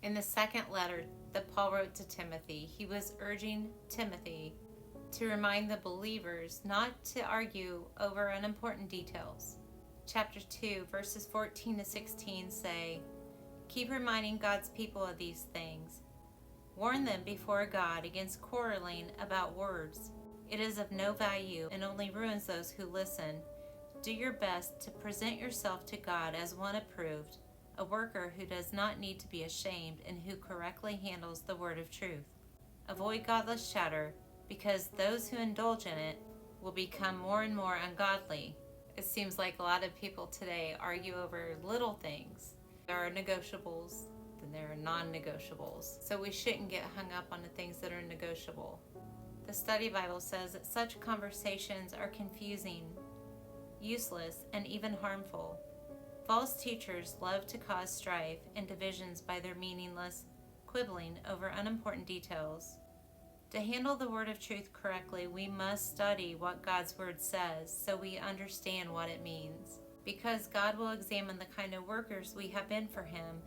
In the second letter that Paul wrote to Timothy, he was urging Timothy to remind the believers not to argue over unimportant details. Chapter 2, verses 14 to 16 say, "Keep reminding God's people of these things. Warn them before God against quarreling about words. It is of no value and only ruins those who listen. Do your best to present yourself to God as one approved, a worker who does not need to be ashamed and who correctly handles the word of truth. Avoid godless chatter, because those who indulge in it will become more and more ungodly." It seems like a lot of people today argue over little things. There are negotiables, then there are non-negotiables. So we shouldn't get hung up on the things that are negotiable. The Study Bible says that such conversations are confusing, useless, and even harmful. False teachers love to cause strife and divisions by their meaningless quibbling over unimportant details. To handle the word of truth correctly, we must study what God's word says so we understand what it means. Because God will examine the kind of workers we have been for Him,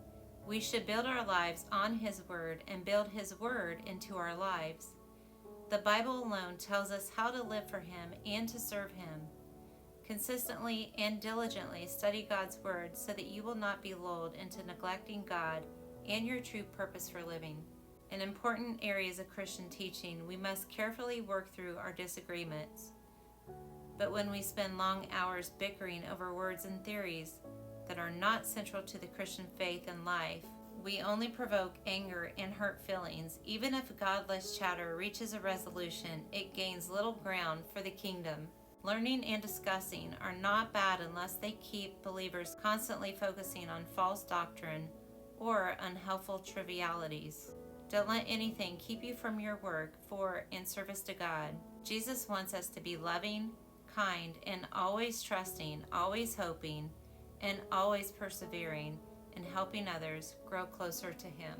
we should build our lives on His word and build His word into our lives. The Bible alone tells us how to live for Him and to serve Him. Consistently and diligently study God's word so that you will not be lulled into neglecting God and your true purpose for living. In important areas of Christian teaching, we must carefully work through our disagreements. But when we spend long hours bickering over words and theories that are not central to the Christian faith and life, we only provoke anger and hurt feelings. Even if godless chatter reaches a resolution, it gains little ground for the kingdom. Learning and discussing are not bad unless they keep believers constantly focusing on false doctrine or unhelpful trivialities. Don't let anything keep you from your work for and service to God. Jesus wants us to be loving, kind, and always trusting, always hoping, and always persevering in helping others grow closer to Him.